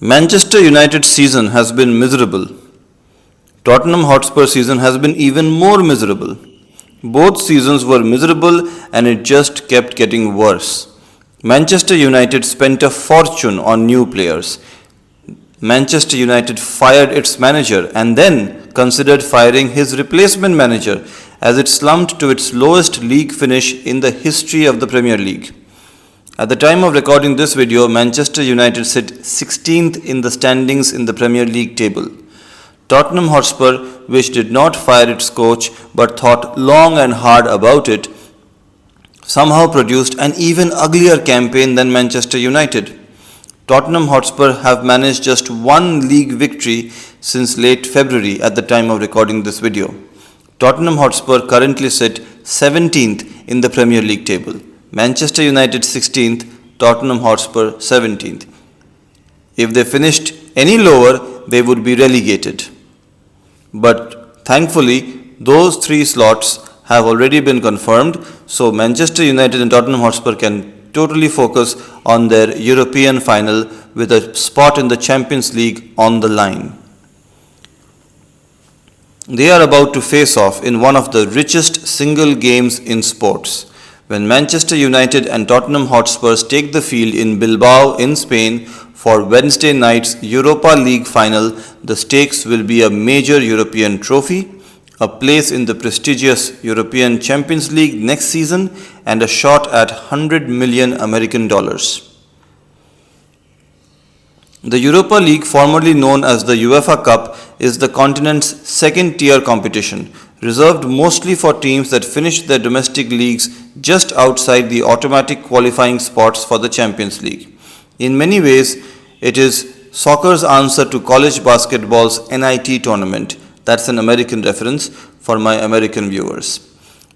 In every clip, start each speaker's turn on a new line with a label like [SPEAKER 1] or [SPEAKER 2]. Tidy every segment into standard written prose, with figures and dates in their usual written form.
[SPEAKER 1] Manchester United's season has been miserable. Tottenham Hotspur season has been even more miserable. Both seasons were miserable and it just kept getting worse. Manchester United spent a fortune on new players. Manchester United fired its manager and then considered firing his replacement manager as it slumped to its lowest league finish in the history of the Premier League. At the time of recording this video, Manchester United sit 16th in the standings in the Premier League table. Tottenham Hotspur, which did not fire its coach but thought long and hard about it, somehow produced an even uglier campaign than Manchester United. Tottenham Hotspur have managed just one league victory since late February at the time of recording this video. Tottenham Hotspur currently sit 17th in the Premier League table. Manchester United 16th, Tottenham Hotspur 17th. If they finished any lower, they would be relegated. But thankfully, those three slots have already been confirmed, so Manchester United and Tottenham Hotspur can totally focus on their European final with a spot in the Champions League on the line. They are about to face off in one of the richest single games in sports. When Manchester United and Tottenham Hotspur take the field in Bilbao in Spain for Wednesday night's Europa League final, the stakes will be a major European trophy, a place in the prestigious European Champions League next season, and a shot at $100 million American dollars. The Europa League, formerly known as the UEFA Cup, is the continent's second-tier competition, reserved mostly for teams that finished their domestic leagues just outside the automatic qualifying spots for the Champions League. In many ways, it is soccer's answer to college basketball's NIT tournament. That's an American reference for my American viewers.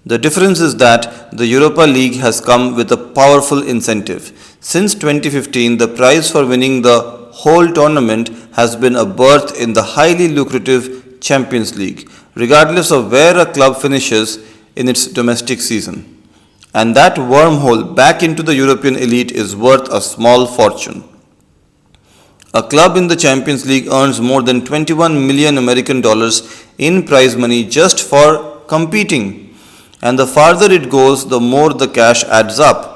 [SPEAKER 1] The difference is that the Europa League has come with a powerful incentive. Since 2015, the prize for winning the whole tournament has been a berth in the highly lucrative Champions League, regardless of where a club finishes in its domestic season. And that wormhole back into the European elite is worth a small fortune. A club in the Champions League earns more than 21 million American dollars in prize money just for competing. And the farther it goes, the more the cash adds up.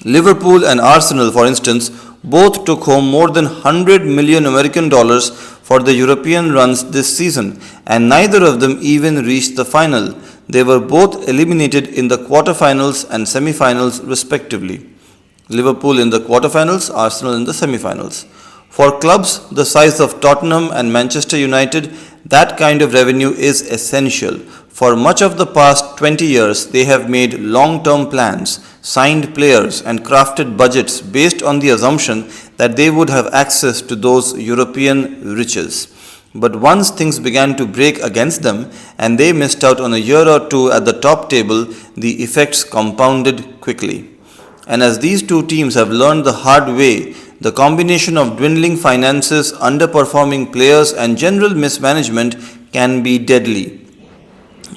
[SPEAKER 1] Liverpool and Arsenal, for instance, both took home more than 100 million American dollars for the European runs this season, and neither of them even reached the final. They were both eliminated in the quarterfinals and semi-finals respectively. Liverpool in the quarterfinals, Arsenal in the semi-finals. For clubs the size of Tottenham and Manchester United, that kind of revenue is essential. For much of the past 20 years, they have made long-term plans, signed players and crafted budgets based on the assumption that they would have access to those European riches. But once things began to break against them and they missed out on a year or two at the top table, the effects compounded quickly. And as these two teams have learned the hard way, the combination of dwindling finances, underperforming players and general mismanagement can be deadly.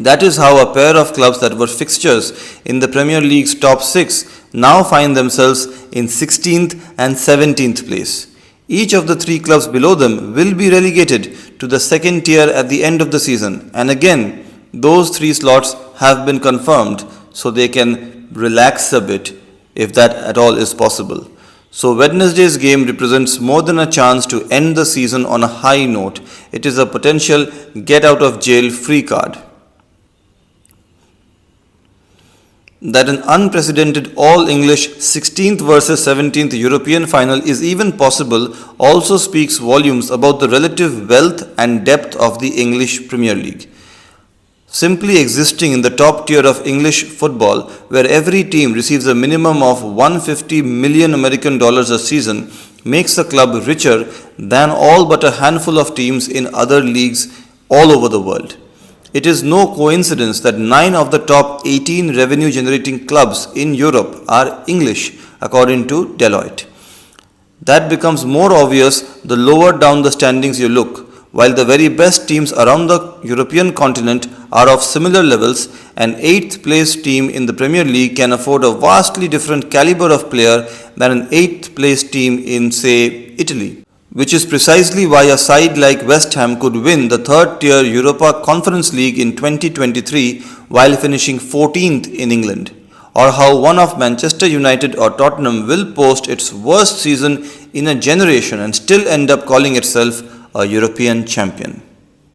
[SPEAKER 1] That is how a pair of clubs that were fixtures in the Premier League's top 6 now find themselves in 16th and 17th place. Each of the three clubs below them will be relegated to the second tier at the end of the season. And again, those three slots have been confirmed, so they can relax a bit if that at all is possible. So Wednesday's game represents more than a chance to end the season on a high note. It is a potential get out of jail free card. That an unprecedented all-English 16th versus 17th European final is even possible also speaks volumes about the relative wealth and depth of the English Premier League. Simply existing in the top tier of English football, where every team receives a minimum of 150 million American dollars a season, makes the club richer than all but a handful of teams in other leagues all over the world. It is no coincidence that 9 of the top 18 revenue-generating clubs in Europe are English, according to Deloitte. That becomes more obvious the lower down the standings you look. While the very best teams around the European continent are of similar levels, an 8th place team in the Premier League can afford a vastly different caliber of player than an 8th place team in, say, Italy. which is precisely why a side like West Ham could win the third tier Europa Conference League in 2023 while finishing 14th in England, or how one of Manchester United or Tottenham will post its worst season in a generation and still end up calling itself a European champion.